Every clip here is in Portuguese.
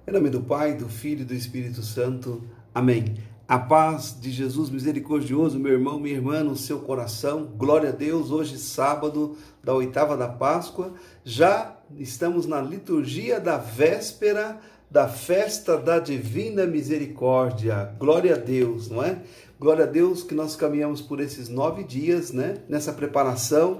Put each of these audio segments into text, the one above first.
Em nome do Pai, do Filho e do Espírito Santo. Amém. A paz de Jesus misericordioso, meu irmão, minha irmã, no seu coração. Glória a Deus. Hoje, sábado da oitava da Páscoa, já estamos na liturgia da véspera da festa da Divina Misericórdia. Glória a Deus, não é? Glória a Deus que nós caminhamos por esses 9 dias, né? Nessa preparação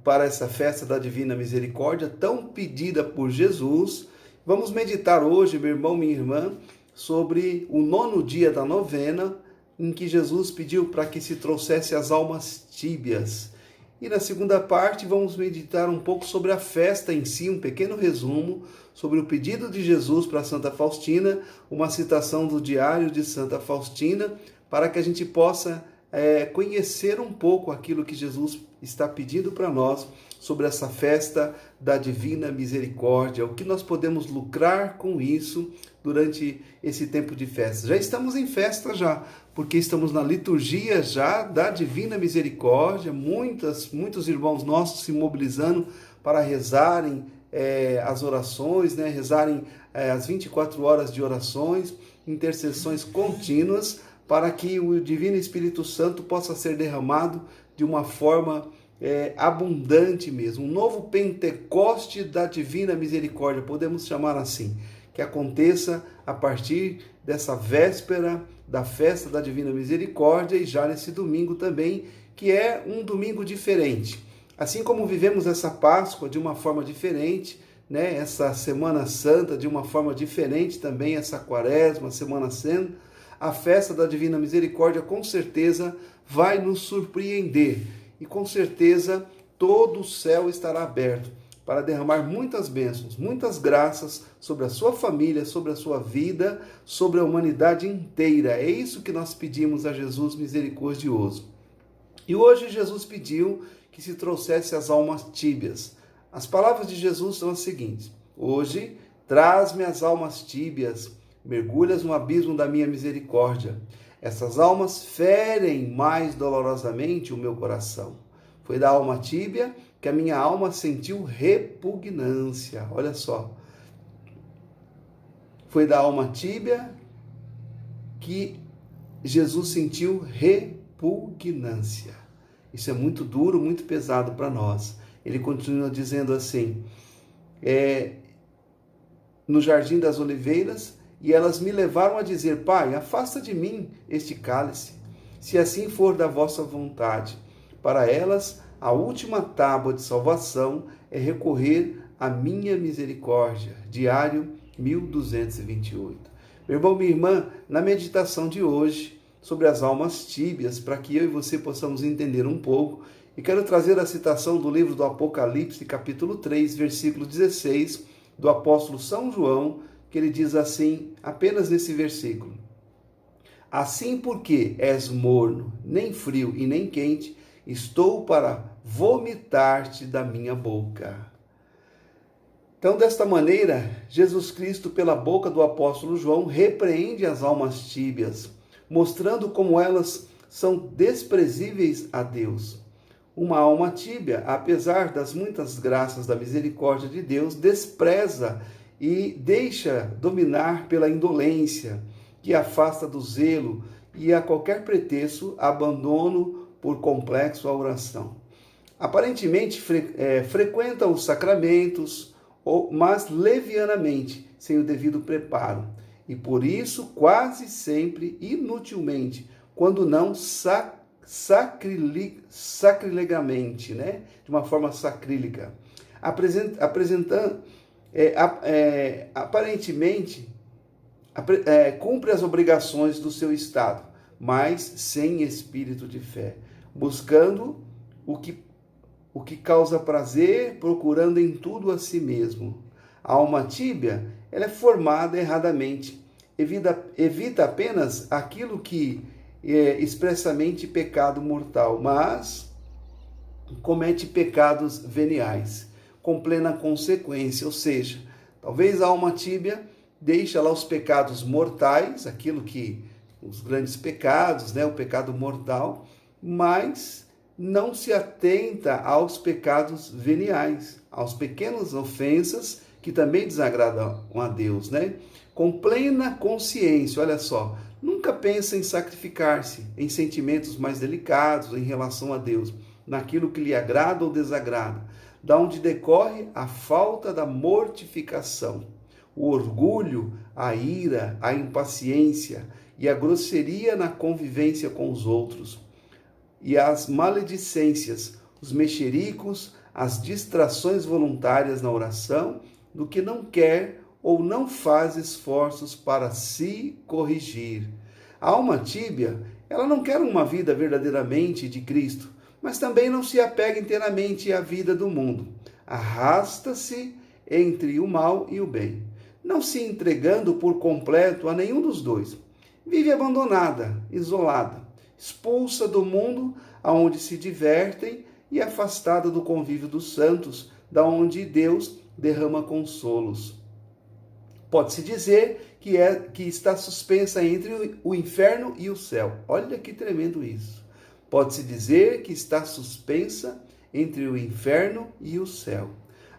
para essa festa da Divina Misericórdia, tão pedida por Jesus. Vamos meditar hoje, meu irmão, minha irmã, sobre o 9º dia da novena, em que Jesus pediu para que se trouxesse as almas tíbias. E na segunda parte vamos meditar um pouco sobre a festa em si, um pequeno resumo sobre o pedido de Jesus para Santa Faustina, uma citação do Diário de Santa Faustina, para que a gente possa conhecer um pouco aquilo que Jesus está pedindo para nós sobre essa festa da Divina Misericórdia, o que nós podemos lucrar com isso durante esse tempo de festa. Já estamos em festa já, porque estamos na liturgia já da Divina Misericórdia, muitos irmãos nossos se mobilizando para rezarem as orações, né? Rezarem as 24 horas de orações, intercessões contínuas, para que o Divino Espírito Santo possa ser derramado de uma forma abundante mesmo. Um novo Pentecoste da Divina Misericórdia, podemos chamar assim, que aconteça a partir dessa véspera da festa da Divina Misericórdia e já nesse domingo também, que é um domingo diferente. Assim como vivemos essa Páscoa de uma forma diferente, né? Essa Semana Santa de uma forma diferente também, essa Quaresma, Semana Santa, a festa da Divina Misericórdia com certeza vai nos surpreender e com certeza todo o céu estará aberto para derramar muitas bênçãos, muitas graças sobre a sua família, sobre a sua vida, sobre a humanidade inteira. É isso que nós pedimos a Jesus misericordioso. E hoje Jesus pediu que se trouxesse as almas tíbias. As palavras de Jesus são as seguintes: hoje, traz-me as almas tíbias, mergulhas no abismo da minha misericórdia. Essas almas ferem mais dolorosamente o meu coração. Foi da alma tíbia que a minha alma sentiu repugnância. Olha só. Foi da alma tíbia que Jesus sentiu repugnância. Isso é muito duro, muito pesado para nós. Ele continua dizendo assim, no Jardim das Oliveiras, e elas me levaram a dizer: Pai, afasta de mim este cálice, se assim for da vossa vontade. Para elas, a última tábua de salvação é recorrer à minha misericórdia. Diário 1228. Meu irmão, minha irmã, na meditação de hoje, sobre as almas tíbias, para que eu e você possamos entender um pouco, e quero trazer a citação do livro do Apocalipse, capítulo 3, versículo 16, do apóstolo São João, que ele diz assim, apenas nesse versículo: assim porque és morno, nem frio e nem quente, estou para vomitar-te da minha boca. Então, desta maneira, Jesus Cristo, pela boca do apóstolo João, repreende as almas tíbias, mostrando como elas são desprezíveis a Deus. Uma alma tíbia, apesar das muitas graças da misericórdia de Deus, despreza e deixa dominar pela indolência, que afasta do zelo e a qualquer pretexto abandono por complexo a oração. Aparentemente frequenta os sacramentos, mas levianamente, sem o devido preparo, e por isso quase sempre inutilmente, quando não sacrilegamente, né? De uma forma sacrílega, apresentando aparentemente cumpre as obrigações do seu estado, mas sem espírito de fé, buscando o que causa prazer, procurando em tudo a si mesmo. A alma tíbia, ela é formada erradamente, evita apenas aquilo que é expressamente pecado mortal, mas comete pecados veniais, com plena consequência, ou seja, talvez a alma tíbia deixa lá os pecados mortais, aquilo que, os grandes pecados, né, o pecado mortal, mas não se atenta aos pecados veniais, às pequenas ofensas que também desagradam a Deus, né? Com plena consciência, olha só, nunca pensa em sacrificar-se em sentimentos mais delicados em relação a Deus, naquilo que lhe agrada ou desagrada, da onde decorre a falta da mortificação, o orgulho, a ira, a impaciência e a grosseria na convivência com os outros, e as maledicências, os mexericos, as distrações voluntárias na oração, do que não quer ou não faz esforços para se corrigir. A alma tíbia, ela não quer uma vida verdadeiramente de Cristo, mas também não se apega inteiramente à vida do mundo. Arrasta-se entre o mal e o bem, não se entregando por completo a nenhum dos dois. Vive abandonada, isolada, expulsa do mundo aonde se divertem e afastada do convívio dos santos, da onde Deus derrama consolos. Pode-se dizer que está suspensa entre o inferno e o céu. Olha que tremendo isso. Pode-se dizer que está suspensa entre o inferno e o céu.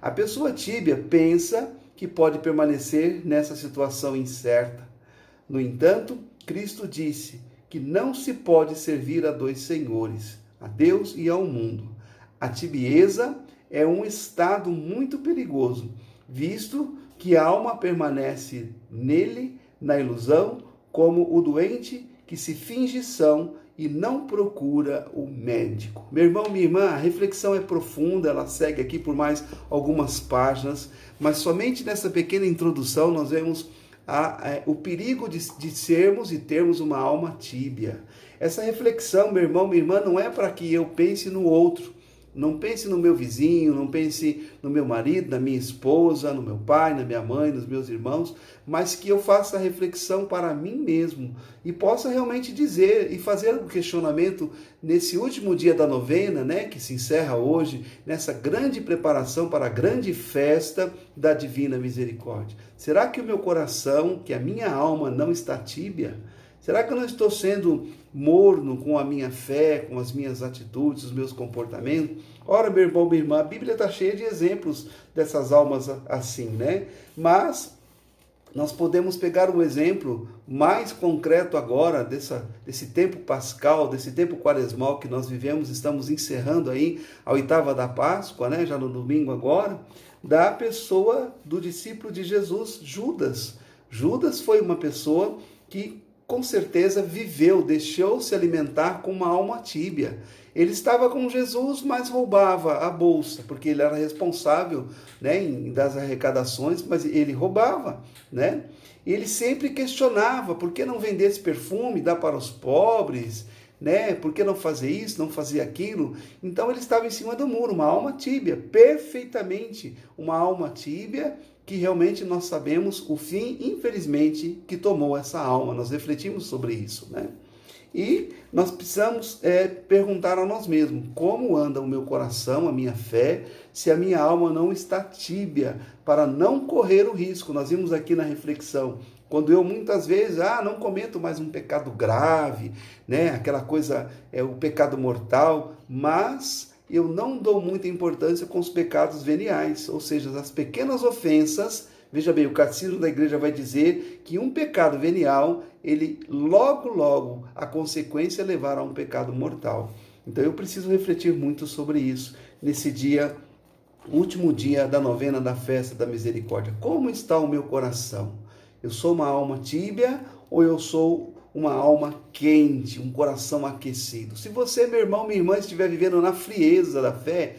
A pessoa tíbia pensa que pode permanecer nessa situação incerta. No entanto, Cristo disse que não se pode servir a dois senhores, a Deus e ao mundo. A tibieza é um estado muito perigoso, visto que a alma permanece nele, na ilusão, como o doente que se finge são e não procura o médico. Meu irmão, minha irmã, a reflexão é profunda, ela segue aqui por mais algumas páginas, mas somente nessa pequena introdução nós vemos o perigo de sermos e termos uma alma tíbia. Essa reflexão, meu irmão, minha irmã, não é para que eu pense no outro. Não pense no meu vizinho, não pense no meu marido, na minha esposa, no meu pai, na minha mãe, nos meus irmãos, mas que eu faça a reflexão para mim mesmo e possa realmente dizer e fazer um questionamento nesse último dia da novena, né, que se encerra hoje, nessa grande preparação para a grande festa da Divina Misericórdia. Será que o meu coração, que a minha alma não está tíbia? Será que eu não estou sendo morno com a minha fé, com as minhas atitudes, os meus comportamentos? Ora, meu irmão, minha irmã, a Bíblia está cheia de exemplos dessas almas assim, né? Mas nós podemos pegar um exemplo mais concreto agora desse tempo pascal, desse tempo quaresmal que nós vivemos, estamos encerrando aí a oitava da Páscoa, né? Já no domingo agora, da pessoa do discípulo de Jesus, Judas. Judas foi uma pessoa que com certeza viveu, deixou-se alimentar com uma alma tíbia. Ele estava com Jesus, mas roubava a bolsa, porque ele era responsável, né, das arrecadações, mas ele roubava, né? Ele sempre questionava, por que não vender esse perfume, dar para os pobres, né? Por que não fazer isso, não fazer aquilo? Então ele estava em cima do muro, uma alma tíbia, perfeitamente uma alma tíbia, que realmente nós sabemos o fim, infelizmente, que tomou essa alma. Nós refletimos sobre isso, né? E nós precisamos perguntar a nós mesmos, como anda o meu coração, a minha fé, se a minha alma não está tíbia, para não correr o risco. Nós vimos aqui na reflexão, quando eu muitas vezes, não cometo mais um pecado grave, né? Aquela coisa, o pecado mortal, mas eu não dou muita importância com os pecados veniais, ou seja, as pequenas ofensas. Veja bem, o catecismo da igreja vai dizer que um pecado venial, ele logo, a consequência é levar a um pecado mortal. Então eu preciso refletir muito sobre isso, nesse dia, último dia da novena da festa da misericórdia. Como está o meu coração? Eu sou uma alma tíbia ou eu sou uma alma quente, um coração aquecido? Se você, meu irmão, minha irmã, estiver vivendo na frieza da fé,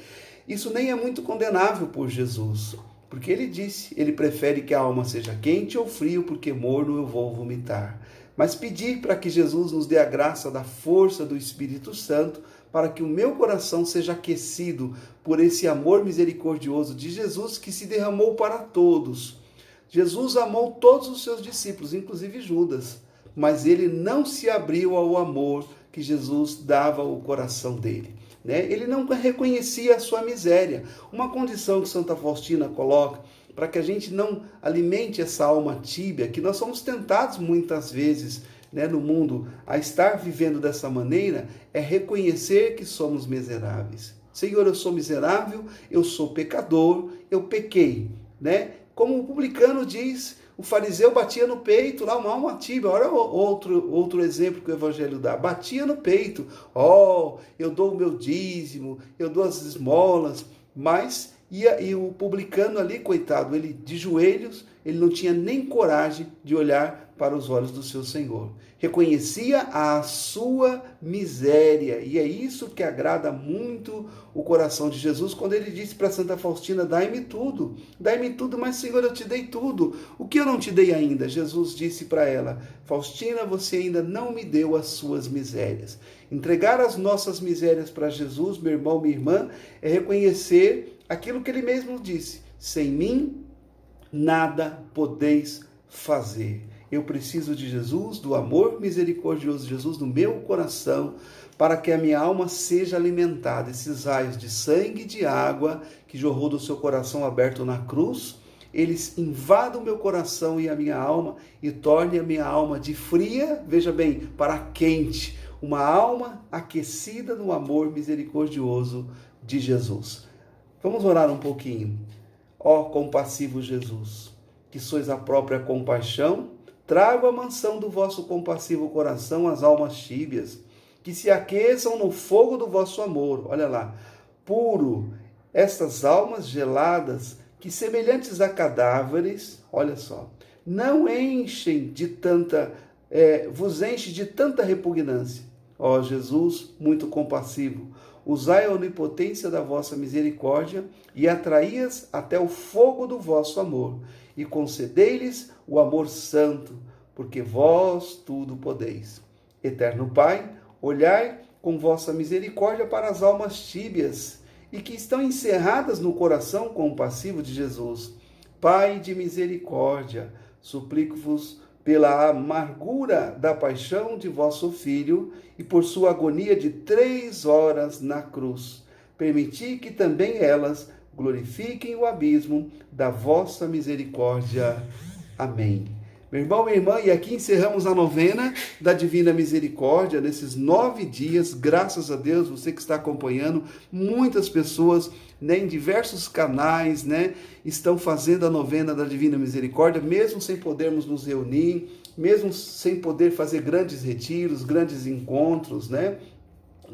isso nem é muito condenável por Jesus. Porque ele disse, ele prefere que a alma seja quente ou frio, porque morno eu vou vomitar. Mas pedir para que Jesus nos dê a graça da força do Espírito Santo, para que o meu coração seja aquecido por esse amor misericordioso de Jesus que se derramou para todos. Jesus amou todos os seus discípulos, inclusive Judas, mas ele não se abriu ao amor que Jesus dava ao coração dele. Ele não reconhecia a sua miséria. Uma condição que Santa Faustina coloca para que a gente não alimente essa alma tíbia, que nós somos tentados muitas vezes, no mundo a estar vivendo dessa maneira, é reconhecer que somos miseráveis. Senhor, eu sou miserável, eu sou pecador, eu pequei, Como o publicano diz, o fariseu batia no peito, lá uma alma tíbia. Olha outro exemplo que o Evangelho dá. Batia no peito. Eu dou o meu dízimo, eu dou as esmolas. Mas e o publicano ali, coitado, ele de joelhos, ele não tinha nem coragem de olhar para os olhos do seu Senhor. Reconhecia a sua miséria. E é isso que agrada muito o coração de Jesus, quando ele disse para Santa Faustina: dai-me tudo, mas Senhor, eu te dei tudo. O que eu não te dei ainda? Jesus disse para ela: Faustina, você ainda não me deu as suas misérias. Entregar as nossas misérias para Jesus, meu irmão, minha irmã, é reconhecer aquilo que ele mesmo disse: sem mim, nada podeis fazer. Eu preciso de Jesus, do amor misericordioso de Jesus no meu coração, para que a minha alma seja alimentada. Esses raios de sangue e de água que jorrou do seu coração aberto na cruz, eles invadam o meu coração e a minha alma e tornem a minha alma de fria, veja bem, para quente. Uma alma aquecida no amor misericordioso de Jesus. Vamos orar um pouquinho. Ó compassivo Jesus, que sois a própria compaixão, trago a mansão do vosso compassivo coração as almas tíbias, que se aqueçam no fogo do vosso amor. Olha lá, puro, estas almas geladas, que semelhantes a cadáveres, olha só, não enchem de vos enche de tanta repugnância. Ó Jesus, muito compassivo, usai a onipotência da vossa misericórdia e atraí-as até o fogo do vosso amor, e concedei-lhes o amor santo, porque vós tudo podeis. Eterno Pai, olhai com vossa misericórdia para as almas tíbias e que estão encerradas no coração compassivo de Jesus. Pai de misericórdia, suplico-vos pela amargura da paixão de vosso Filho e por sua agonia de 3 horas na cruz. Permiti que também elas glorifiquem o abismo da vossa misericórdia. Amém. Meu irmão, minha irmã, e aqui encerramos a novena da Divina Misericórdia, nesses 9 dias, graças a Deus, você que está acompanhando, muitas pessoas, em diversos canais, estão fazendo a novena da Divina Misericórdia, mesmo sem podermos nos reunir, mesmo sem poder fazer grandes retiros, grandes encontros,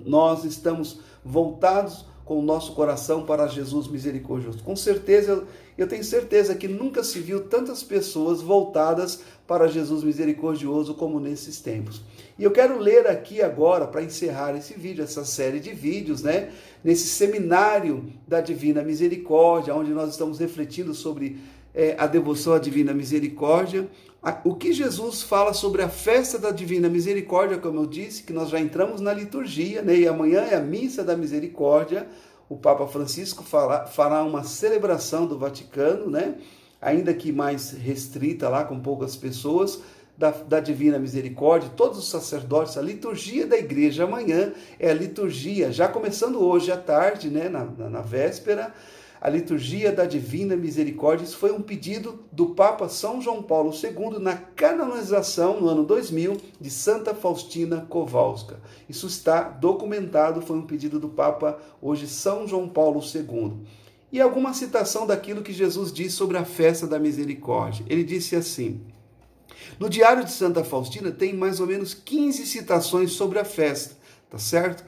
Nós estamos voltados com o nosso coração para Jesus misericordioso. Com certeza, eu tenho certeza que nunca se viu tantas pessoas voltadas para Jesus misericordioso como nesses tempos. E eu quero ler aqui agora, para encerrar esse vídeo, essa série de vídeos, nesse seminário da Divina Misericórdia, onde nós estamos refletindo sobre a devoção à Divina Misericórdia, o que Jesus fala sobre a festa da Divina Misericórdia, como eu disse, que nós já entramos na liturgia, e amanhã é a Missa da Misericórdia. O Papa Francisco fará uma celebração do Vaticano, ainda que mais restrita lá, com poucas pessoas, da Divina Misericórdia, todos os sacerdotes. A liturgia da igreja amanhã é a liturgia, já começando hoje à tarde, na véspera, a liturgia da Divina Misericórdia. Isso foi um pedido do Papa São João Paulo II na canonização, no ano 2000, de Santa Faustina Kowalska. Isso está documentado, foi um pedido do Papa, hoje São João Paulo II. E alguma citação daquilo que Jesus diz sobre a festa da misericórdia. Ele disse assim: no Diário de Santa Faustina tem mais ou menos 15 citações sobre a festa, tá certo?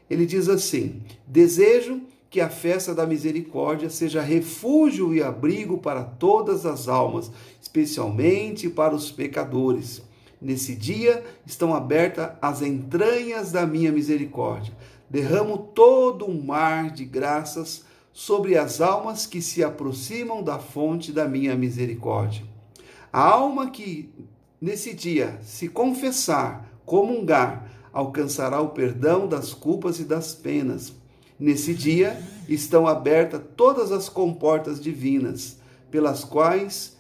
Ele diz assim: desejo que a festa da misericórdia seja refúgio e abrigo para todas as almas, especialmente para os pecadores. Nesse dia estão abertas as entranhas da minha misericórdia. Derramo todo um mar de graças sobre as almas que se aproximam da fonte da minha misericórdia. A alma que nesse dia se confessar, comungar, alcançará o perdão das culpas e das penas. Nesse dia estão abertas todas as comportas divinas, pelas quais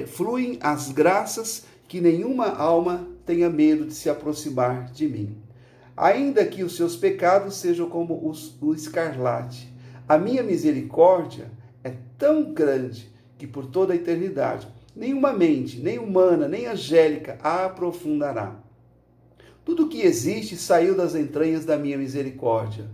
fluem as graças que nenhuma alma tenha medo de se aproximar de mim. Ainda que os seus pecados sejam como o escarlate, a minha misericórdia é tão grande que por toda a eternidade nenhuma mente, nem humana, nem angélica a aprofundará. Tudo que existe saiu das entranhas da minha misericórdia.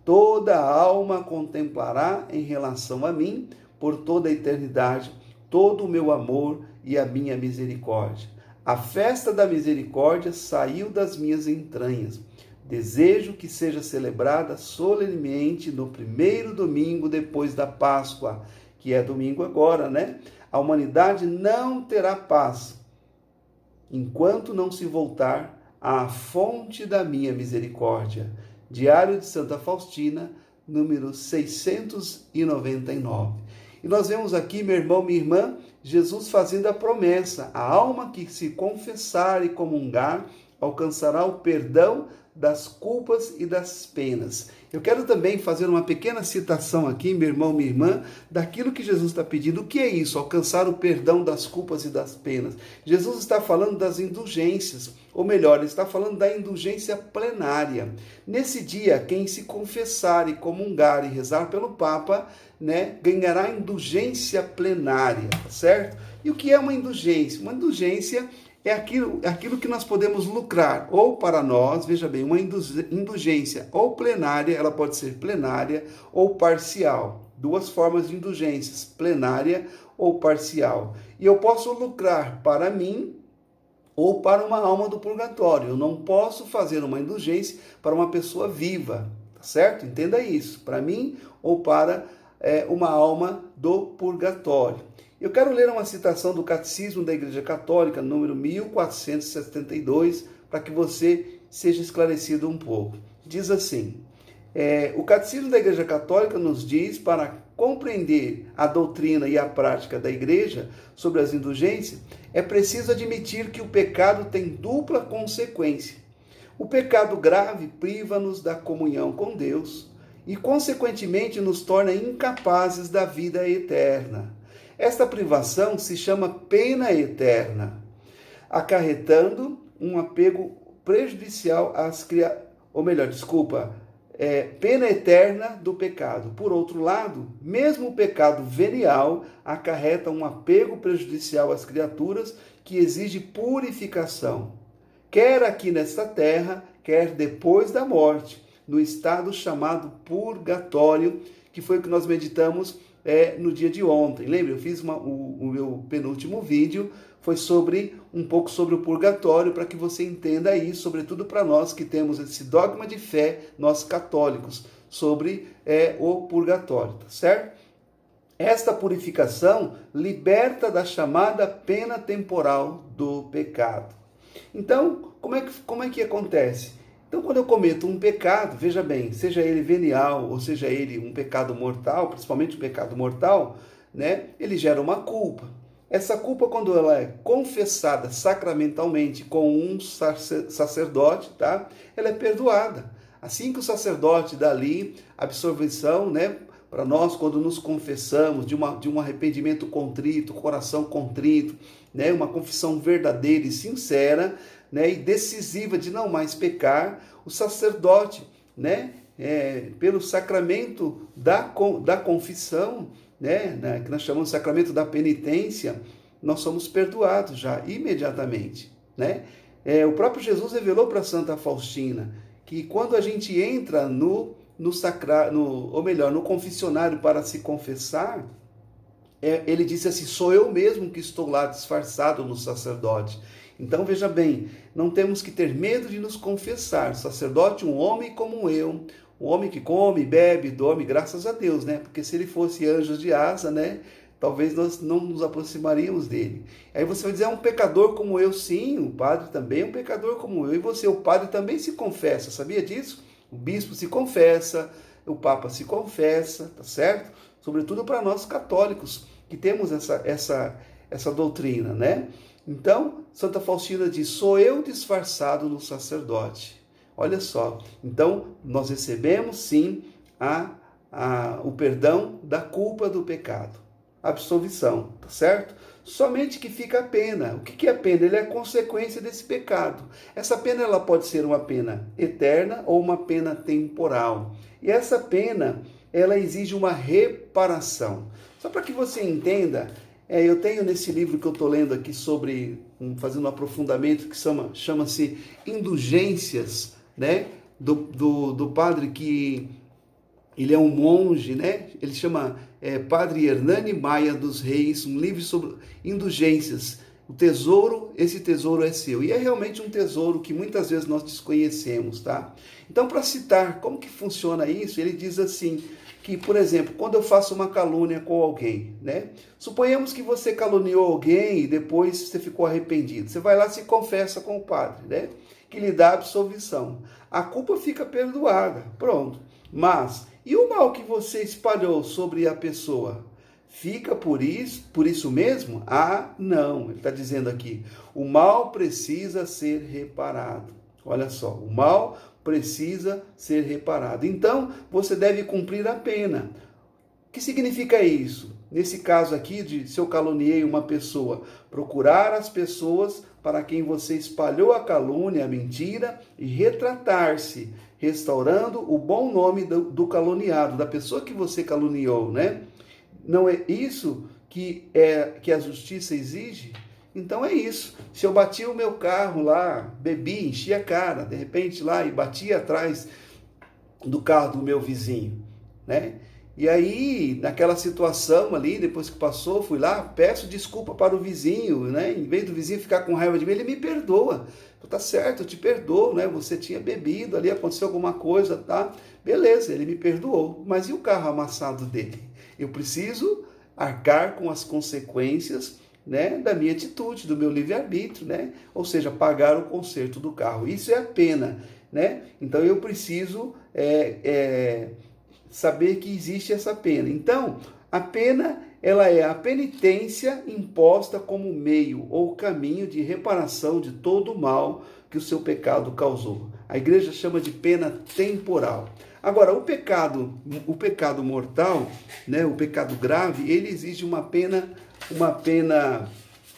Toda a alma contemplará em relação a mim, por toda a eternidade, todo o meu amor e a minha misericórdia. A festa da misericórdia saiu das minhas entranhas. Desejo que seja celebrada solenemente no primeiro domingo depois da Páscoa, que é domingo agora, né? A humanidade não terá paz enquanto não se voltar à fonte da minha misericórdia. Diário de Santa Faustina, número 699. E nós vemos aqui, meu irmão, minha irmã, Jesus fazendo a promessa: a alma que se confessar e comungar alcançará o perdão das culpas e das penas. Eu quero também fazer uma pequena citação aqui, meu irmão, minha irmã, daquilo que Jesus está pedindo. O que é isso? Alcançar o perdão das culpas e das penas. Jesus está falando das indulgências, ou melhor, ele está falando da indulgência plenária. Nesse dia, quem se confessar e comungar e rezar pelo Papa, né, ganhará indulgência plenária, certo? E o que é uma indulgência? Uma indulgência é aquilo que nós podemos lucrar, ou para nós, veja bem, uma indulgência ou plenária, ela pode ser plenária ou parcial. Duas formas de indulgências, plenária ou parcial. E eu posso lucrar para mim ou para uma alma do purgatório. Eu não posso fazer uma indulgência para uma pessoa viva, tá certo? Entenda isso, para mim ou para uma alma do purgatório. Eu quero ler uma citação do Catecismo da Igreja Católica, número 1472, para que você seja esclarecido um pouco. Diz assim: o Catecismo da Igreja Católica nos diz, para compreender a doutrina e a prática da Igreja sobre as indulgências, é preciso admitir que o pecado tem dupla consequência. O pecado grave priva-nos da comunhão com Deus e, consequentemente, nos torna incapazes da vida eterna. Esta privação se chama pena eterna, acarretando um apego prejudicial às criaturas, pena eterna do pecado. Por outro lado, mesmo o pecado venial acarreta um apego prejudicial às criaturas que exige purificação, quer aqui nesta terra, quer depois da morte, no estado chamado purgatório, que foi o que nós meditamos no dia de ontem. Lembra? Eu fiz o meu penúltimo vídeo, foi um pouco sobre o purgatório, para que você entenda isso, sobretudo para nós que temos esse dogma de fé, nós católicos, sobre o purgatório, tá certo? Esta purificação liberta da chamada pena temporal do pecado. Então, como é que acontece? Então, quando eu cometo um pecado, veja bem, seja ele venial ou seja ele um pecado mortal, principalmente o pecado mortal, né, ele gera uma culpa. Essa culpa, quando ela é confessada sacramentalmente com um sacerdote, tá, ela é perdoada. Assim que o sacerdote dá ali a absolvição, né, para nós, quando nos confessamos de um arrependimento contrito, coração contrito, né, uma confissão verdadeira e sincera, né, e decisiva de não mais pecar, o sacerdote, né, pelo sacramento da confissão, né, que nós chamamos de sacramento da penitência, nós somos perdoados já imediatamente, né? O próprio Jesus revelou para Santa Faustina que quando a gente entra no confessionário para se confessar, ele disse assim: sou eu mesmo que estou lá disfarçado no sacerdote. Então, veja bem, não temos que ter medo de nos confessar. O sacerdote, um homem como eu, um homem que come, bebe, dorme, graças a Deus, né? Porque se ele fosse anjo de asa, né, talvez nós não nos aproximaríamos dele. Aí você vai dizer: é um pecador como eu. Sim, o padre também é um pecador como eu. E você, o padre, também se confessa, sabia disso? O bispo se confessa, o papa se confessa, tá certo? Sobretudo para nós católicos, que temos essa doutrina, né? Então, Santa Faustina diz: sou eu disfarçado no sacerdote. Olha só, então nós recebemos sim o perdão da culpa do pecado, a absolvição, tá certo? Somente que fica a pena. O que é a pena? Ele é a consequência desse pecado. Essa pena ela pode ser uma pena eterna ou uma pena temporal. E essa pena, ela exige uma reparação. Só para que você entenda, eu tenho nesse livro que eu estou lendo aqui fazendo um aprofundamento, que chama-se Indulgências, né? Do padre que Ele é um monge, né? Ele chama Padre Hernani Maia dos Reis, um livro sobre indulgências. O tesouro, esse tesouro é seu. E é realmente um tesouro que muitas vezes nós desconhecemos, tá? Então, para citar como que funciona isso, ele diz assim, que, por exemplo, quando eu faço uma calúnia com alguém, né? Suponhamos que você caluniou alguém e depois você ficou arrependido. Você vai lá e se confessa com o padre, né? Que lhe dá absolvição. A culpa fica perdoada, pronto. Mas, e o mal que você espalhou sobre a pessoa? Fica por isso mesmo? Ah, não. Ele está dizendo aqui, o mal precisa ser reparado. Olha só, o mal precisa ser reparado. Então, você deve cumprir a pena. O que significa isso? Nesse caso aqui, se eu caluniei uma pessoa, procurar as pessoas para quem você espalhou a calúnia, a mentira, e retratar-se, restaurando o bom nome do caluniado, da pessoa que você caluniou, né? Não é isso que a justiça exige? Então é isso. Se eu bati o meu carro lá, bebi, enchi a cara, de repente lá e bati atrás do carro do meu vizinho, né? E aí, naquela situação ali, depois que passou, fui lá, peço desculpa para o vizinho, né? Em vez do vizinho ficar com raiva de mim, ele me perdoa. Tá certo, eu te perdoo, né? Você tinha bebido ali, aconteceu alguma coisa, tá? Beleza, ele me perdoou. Mas e o carro amassado dele? Eu preciso arcar com as consequências, né, da minha atitude, do meu livre-arbítrio, né? Ou seja, pagar o conserto do carro. Isso é a pena, né? Então eu preciso saber que existe essa pena. Então, a pena, ela é a penitência imposta como meio ou caminho de reparação de todo o mal que o seu pecado causou. A igreja chama de pena temporal. Agora, o pecado mortal, né, o pecado grave, ele exige uma pena,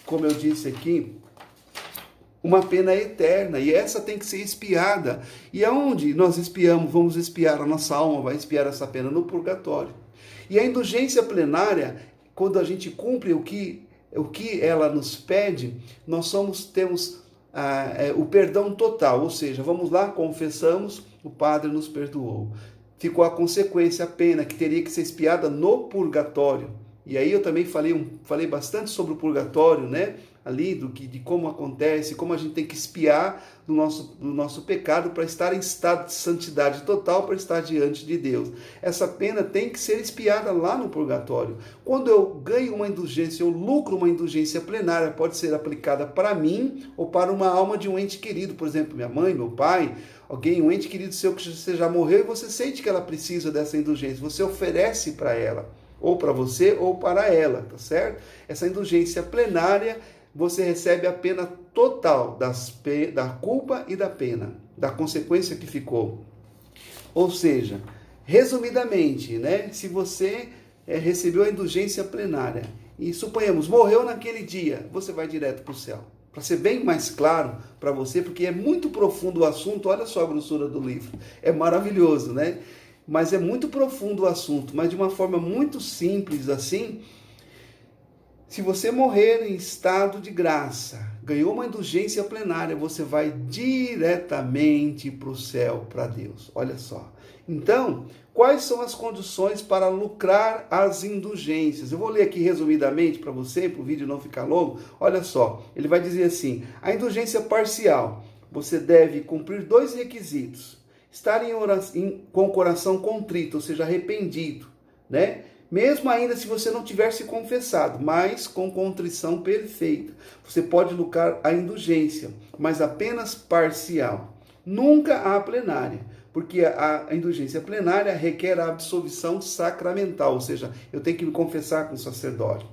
como eu disse aqui, uma pena eterna, e essa tem que ser expiada. E aonde nós vamos expiar, a nossa alma vai expiar essa pena? No purgatório. E a indulgência plenária, quando a gente cumpre o que ela nos pede, nós temos o perdão total, ou seja, vamos lá, confessamos, o Padre nos perdoou. Ficou a consequência, a pena que teria que ser expiada no purgatório. E aí eu também falei bastante sobre o purgatório, né? Ali de como acontece, como a gente tem que expiar do nosso pecado para estar em estado de santidade total, para estar diante de Deus. Essa pena tem que ser expiada lá no purgatório. Quando eu ganho uma indulgência, eu lucro uma indulgência plenária, pode ser aplicada para mim ou para uma alma de um ente querido, por exemplo, minha mãe, meu pai, um ente querido seu que você já morreu e você sente que ela precisa dessa indulgência, você oferece para ela, ou para você ou para ela, tá certo? Essa indulgência plenária, você recebe a pena total da culpa e da pena, da consequência que ficou. Ou seja, resumidamente, né, se você recebeu a indulgência plenária e, suponhamos, morreu naquele dia, você vai direto para o céu. Para ser bem mais claro para você, porque é muito profundo o assunto, olha só a grossura do livro, é maravilhoso, né? Mas é muito profundo o assunto, mas de uma forma muito simples assim. Se você morrer em estado de graça, ganhou uma indulgência plenária, você vai diretamente para o céu, para Deus. Olha só. Então, quais são as condições para lucrar as indulgências? Eu vou ler aqui resumidamente para você, para o vídeo não ficar longo. Olha só, ele vai dizer assim, a indulgência parcial, você deve cumprir 2 requisitos. Estar com o coração contrito, ou seja, arrependido, né? Mesmo ainda se você não tiver se confessado, mas com contrição perfeita. Você pode lucrar a indulgência, mas apenas parcial. Nunca a plenária, porque a indulgência plenária requer a absolvição sacramental, ou seja, eu tenho que me confessar com o sacerdote.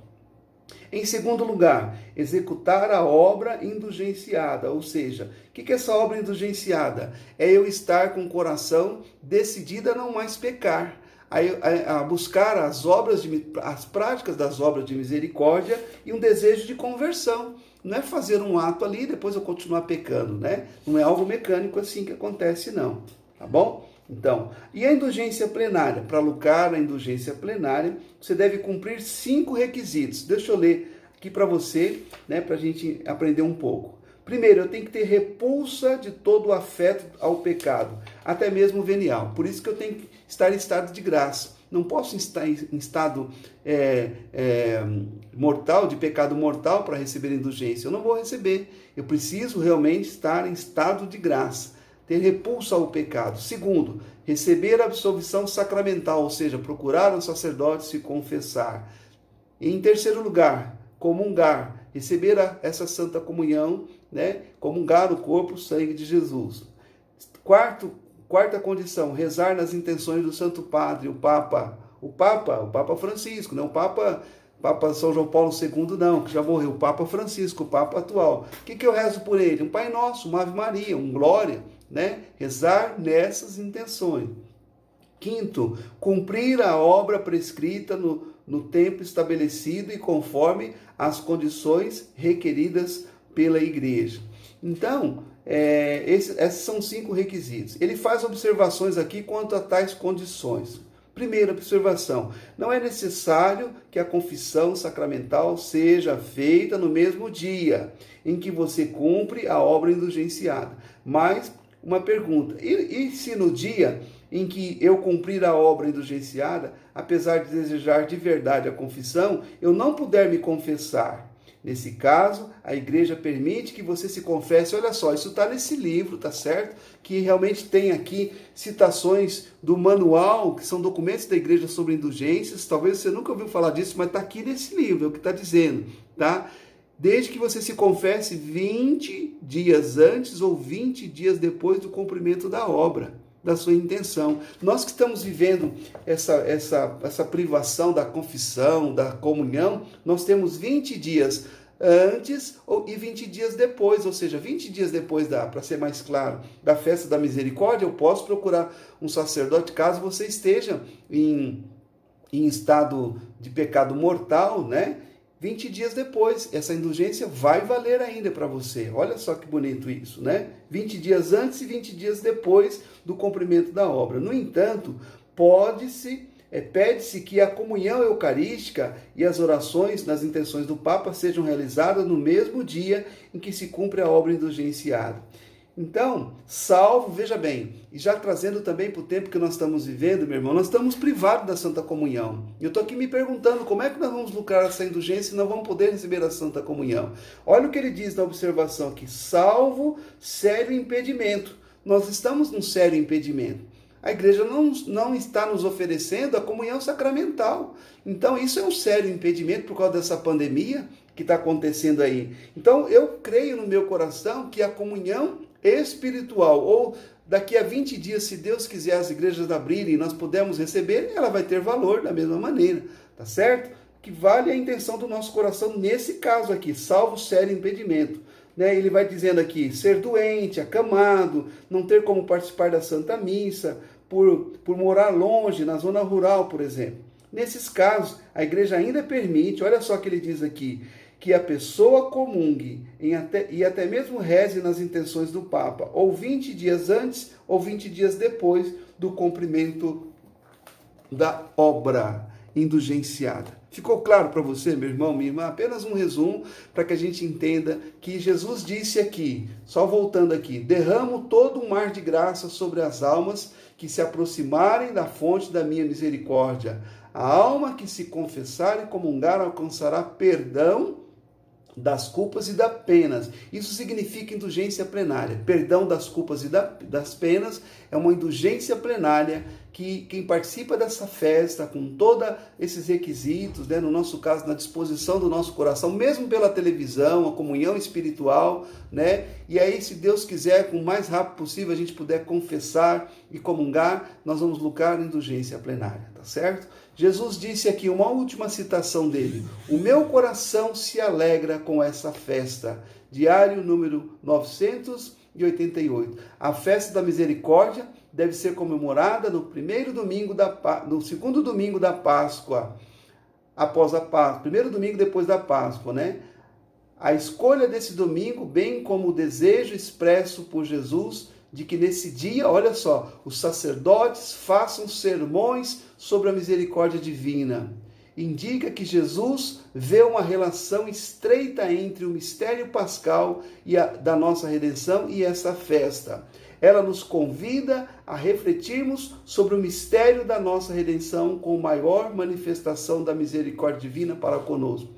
Em segundo lugar, executar a obra indulgenciada, ou seja, o que é essa obra indulgenciada? É eu estar com o coração decidido a não mais pecar, a buscar as práticas das obras de misericórdia e um desejo de conversão. Não é fazer um ato ali e depois eu continuar pecando, né? Não é algo mecânico assim que acontece, não. Tá bom? Então, e a indulgência plenária? Para lucrar a indulgência plenária, você deve cumprir 5 requisitos. Deixa eu ler aqui para você, né, para a gente aprender um pouco. Primeiro, eu tenho que ter repulsa de todo o afeto ao pecado. até mesmo venial. Por isso que eu tenho que estar em estado de graça. Não posso estar em estado mortal, de pecado mortal, para receber indulgência. Eu não vou receber. Eu preciso realmente estar em estado de graça, ter repulso ao pecado. Segundo, receber a absolvição sacramental, ou seja, procurar um sacerdote se confessar. Em terceiro lugar, comungar, receber essa santa comunhão, né? Comungar o corpo, o sangue de Jesus. Quarta condição, rezar nas intenções do Santo Padre, o Papa Francisco, não o Papa São João Paulo II, não, que já morreu, o Papa Francisco, o Papa atual. O que eu rezo por ele? Um Pai Nosso, uma Ave Maria, um Glória, né? Rezar nessas intenções. Quinto, cumprir a obra prescrita no tempo estabelecido e conforme as condições requeridas pela Igreja. Então, esses são 5 requisitos. Ele faz observações aqui quanto a tais condições. Primeira observação, não é necessário que a confissão sacramental seja feita no mesmo dia em que você cumpre a obra indulgenciada. Mas, uma pergunta, e se no dia em que eu cumprir a obra indulgenciada, apesar de desejar de verdade a confissão, eu não puder me confessar? Nesse caso, a igreja permite que você se confesse. Olha só, isso está nesse livro, tá certo? Que realmente tem aqui citações do manual, que são documentos da igreja sobre indulgências. Talvez você nunca ouviu falar disso, mas está aqui nesse livro, é o que está dizendo, tá? Desde que você se confesse 20 dias antes ou 20 dias depois do cumprimento da obra, da sua intenção. Nós que estamos vivendo essa privação da confissão, da comunhão, nós temos 20 dias antes e 20 dias depois, ou seja, 20 dias depois, para ser mais claro, da festa da misericórdia, eu posso procurar um sacerdote, caso você esteja em estado de pecado mortal, né? 20 dias depois, essa indulgência vai valer ainda para você. Olha só que bonito isso, né? 20 dias antes e 20 dias depois do cumprimento da obra. No entanto, pede-se que a comunhão eucarística e as orações nas intenções do Papa sejam realizadas no mesmo dia em que se cumpre a obra indulgenciada. Então, veja bem, e já trazendo também para o tempo que nós estamos vivendo, meu irmão, nós estamos privados da Santa Comunhão. E eu estou aqui me perguntando como é que nós vamos lucrar essa indulgência e não vamos poder receber a Santa Comunhão. Olha o que ele diz na observação aqui, salvo sério impedimento. Nós estamos num sério impedimento. A igreja não está nos oferecendo a comunhão sacramental. Então, isso é um sério impedimento por causa dessa pandemia que está acontecendo aí. Então, eu creio no meu coração que a comunhão espiritual, ou daqui a 20 dias, se Deus quiser, as igrejas abrirem e nós pudermos receber, ela vai ter valor da mesma maneira, tá certo? Que vale a intenção do nosso coração nesse caso aqui, salvo sério impedimento. Né? Ele vai dizendo aqui, ser doente, acamado, não ter como participar da Santa Missa, por morar longe, na zona rural, por exemplo. Nesses casos, a igreja ainda permite, olha só o que ele diz aqui, que a pessoa comungue e até mesmo reze nas intenções do Papa, ou 20 dias antes ou 20 dias depois do cumprimento da obra indulgenciada. Ficou claro para você, meu irmão, minha irmã? Apenas um resumo para que a gente entenda que Jesus disse aqui, só voltando aqui, derramo todo um mar de graça sobre as almas que se aproximarem da fonte da minha misericórdia. A alma que se confessar e comungar alcançará perdão das culpas e das penas. Isso significa indulgência plenária. Perdão das culpas e das penas é uma indulgência plenária que quem participa dessa festa, com todos esses requisitos, né, no nosso caso, na disposição do nosso coração, mesmo pela televisão, a comunhão espiritual, né, e aí, se Deus quiser, com o mais rápido possível, a gente puder confessar e comungar, nós vamos lucrar a indulgência plenária, tá certo? Jesus disse aqui, uma última citação dele, o meu coração se alegra com essa festa, diário número 988. A festa da misericórdia deve ser comemorada no segundo domingo da Páscoa, após a Páscoa, primeiro domingo depois da Páscoa, né? A escolha desse domingo, bem como o desejo expresso por Jesus de que nesse dia, olha só, os sacerdotes façam sermões sobre a misericórdia divina. Indica que Jesus vê uma relação estreita entre o mistério pascal da nossa redenção e essa festa. ela nos convida a refletirmos sobre o mistério da nossa redenção com maior manifestação da misericórdia divina para conosco.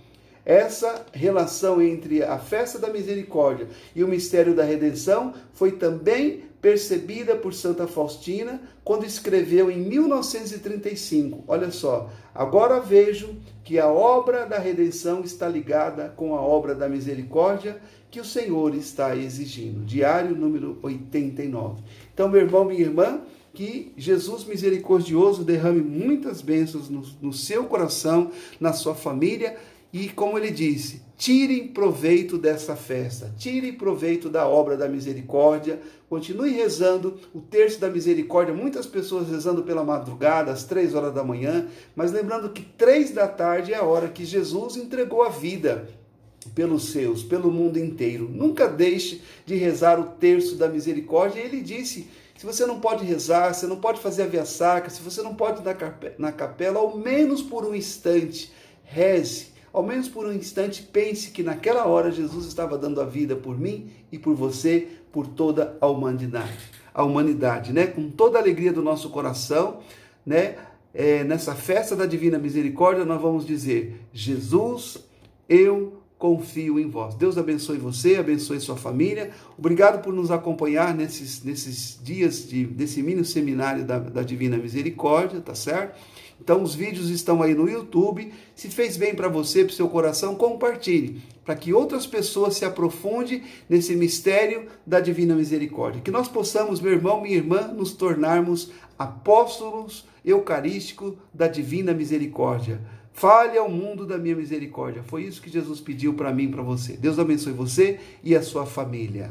Essa relação entre a festa da misericórdia e o mistério da redenção foi também percebida por Santa Faustina quando escreveu em 1935. Olha só, agora vejo que a obra da redenção está ligada com a obra da misericórdia que o Senhor está exigindo. Diário número 89. Então, meu irmão, minha irmã, que Jesus misericordioso derrame muitas bênçãos no seu coração, na sua família. E como ele disse, tirem proveito dessa festa, tirem proveito da obra da misericórdia, continue rezando o terço da misericórdia, muitas pessoas rezando pela madrugada, às 3 horas da manhã, mas lembrando que 3 da tarde é a hora que Jesus entregou a vida pelos seus, pelo mundo inteiro. Nunca deixe de rezar o terço da misericórdia. Ele disse, se você não pode rezar, você não pode fazer a via sacra, se você não pode ir na capela, ao menos por um instante, reze. Ao menos por um instante, pense que naquela hora Jesus estava dando a vida por mim e por você, por toda a humanidade, né? Com toda a alegria do nosso coração, né? Nessa festa da Divina Misericórdia, nós vamos dizer, Jesus, eu confio em vós. Deus abençoe você, abençoe sua família. Obrigado por nos acompanhar nesses dias desse mini seminário da Divina Misericórdia, tá certo? Então os vídeos estão aí no YouTube. Se fez bem para você, para o seu coração, compartilhe, para que outras pessoas se aprofundem nesse mistério da Divina Misericórdia. Que nós possamos, meu irmão, minha irmã, nos tornarmos apóstolos eucarísticos da Divina Misericórdia. Fale ao mundo da minha misericórdia. Foi isso que Jesus pediu para mim e para você. Deus abençoe você e a sua família.